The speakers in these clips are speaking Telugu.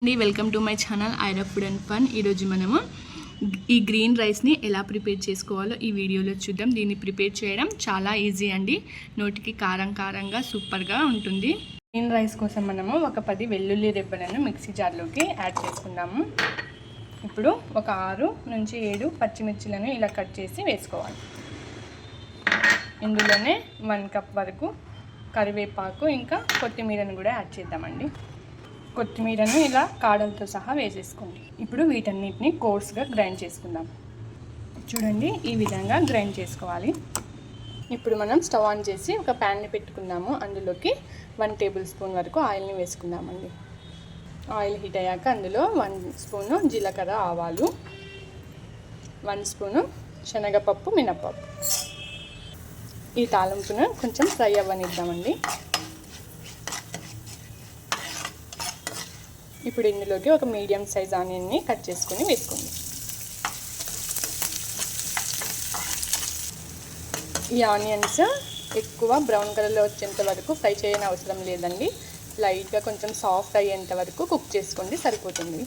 Welcome to my channel Aira food and fun. ఈరోజు మనము ఈ గ్రీన్ రైస్ని ఎలా ప్రిపేర్ చేసుకోవాలో ఈ వీడియోలో చూద్దాం. దీన్ని ప్రిపేర్ చేయడం చాలా ఈజీ అండి. నోటికి కారంగా సూపర్గా ఉంటుంది. గ్రీన్ రైస్ కోసం మనము ఒక 10 వెల్లుల్లి రెబ్బలను మిక్సీ జార్లోకి యాడ్ చేసుకుందాము. ఇప్పుడు ఒక 6 నుంచి 7 పచ్చిమిర్చిలను ఇలా కట్ చేసి వేసుకోవాలి. ఇందులోనే 1 కప్ వరకు కరివేపాకు ఇంకా కొత్తిమీరను కూడా యాడ్ చేద్దామండి. కొత్తిమీరను ఇలా కాడలతో సహా వేసేసుకోండి. ఇప్పుడు వీటన్నిటిని కోర్స్గా గ్రైండ్ చేసుకుందాం. చూడండి, ఈ విధంగా గ్రైండ్ చేసుకోవాలి. ఇప్పుడు మనం స్టవ్ ఆన్ చేసి ఒక ప్యాన్ని పెట్టుకుందాము. అందులోకి 1 టేబుల్ స్పూన్ వరకు ఆయిల్ని వేసుకుందామండి. ఆయిల్ హీట్ అయ్యాక అందులో 1 స్పూను జీలకర్ర ఆవాలు, 1 స్పూను శనగపప్పు మినపప్పు, ఈ తాలింపును కొంచెం ఫ్రై అవ్వనిద్దామండి. ఇప్పుడు ఇందులోకి ఒక మీడియం సైజ్ ఆనియన్ని కట్ చేసుకొని వేసుకోండి. ఈ ఆనియన్స్ ఎక్కువ బ్రౌన్ కలర్లో వచ్చేంత వరకు ఫ్రై చేయని అవసరం లేదండి. లైట్గా కొంచెం సాఫ్ట్ అయ్యేంత వరకు కుక్ చేసుకోండి, సరిపోతుంది.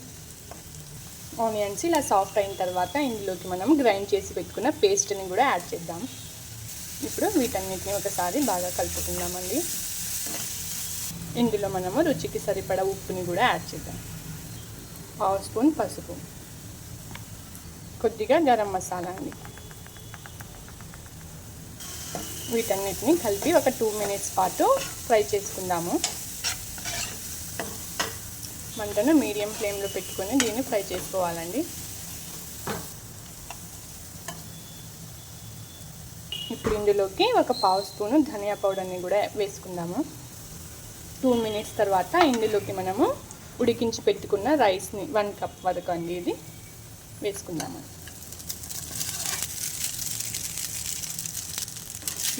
ఆనియన్స్ ఇలా సాఫ్ట్ అయిన తర్వాత ఇందులోకి మనం గ్రైండ్ చేసి పెట్టుకున్న పేస్ట్ని కూడా యాడ్ చేద్దాం. ఇప్పుడు వీటన్నిటిని ఒకసారి బాగా కలుపుకుందామండి. ఇందులో మనము రుచికి సరిపడా ఉప్పుని కూడా యాడ్ చేద్దాం. 1/2 స్పూన్ పసుపు, కొద్దిగా గరం మసాలా అండి. వీటన్నిటిని కలిపి ఒక 2 మినిట్స్ పాటు ఫ్రై చేసుకుందాము. మంటను మీడియం ఫ్లేమ్లో పెట్టుకొని దీన్ని ఫ్రై చేసుకోవాలండి. ఇప్పుడు ఇందులోకి ఒక 1/2 స్పూను ధనియా పౌడర్ని కూడా వేసుకుందాము. 2 మినిట్స్ తర్వాత ఇందులోకి మనము ఉడికించి పెట్టుకున్న రైస్ని 1 కప్ వరకు అండి ఇది వేసుకుందాము.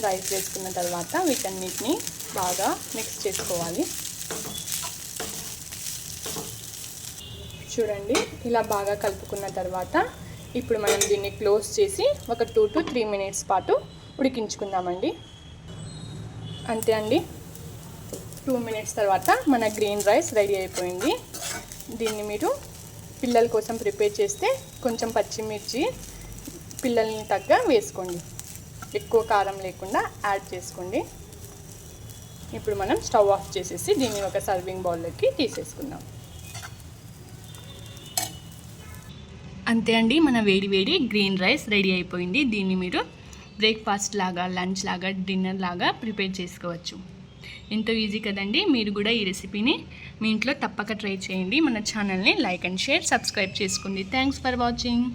రైస్ వేసుకున్న తర్వాత వీటన్నిటిని బాగా మిక్స్ చేసుకోవాలి. చూడండి, ఇలా బాగా కలుపుకున్న తర్వాత ఇప్పుడు మనం దీన్ని క్లోజ్ చేసి ఒక 2 to 3 మినిట్స్ పాటు ఉడికించుకుందామండి. అంతే అండి, 2 మినిట్స్ తర్వాత మన గ్రీన్ రైస్ రెడీ అయిపోయింది. దీన్ని మీరు పిల్లల కోసం ప్రిపేర్ చేస్తే కొంచెం పచ్చిమిర్చి పిల్లల్ని తగ్గ వేసుకోండి, ఎక్కువ కారం లేకుండా యాడ్ చేసుకోండి. ఇప్పుడు మనం స్టవ్ ఆఫ్ చేసేసి దీన్ని ఒక సర్వింగ్ బౌల్లోకి తీసేసుకుందాం. అంతే అండి, మన వేడి గ్రీన్ రైస్ రెడీ అయిపోయింది. దీన్ని మీరు బ్రేక్ఫాస్ట్ లాగా, లంచ్ లాగా, డిన్నర్ లాగా ప్రిపేర్ చేసుకోవచ్చు. ఎంతో ఈజీ కదండి. మీరు కూడా ఈ రెసిపీని మీ ఇంట్లో తప్పక ట్రై చేయండి. మన ఛానల్ని లైక్ అండ్ షేర్, సబ్స్క్రైబ్ చేసుకోండి. Thanks for watching.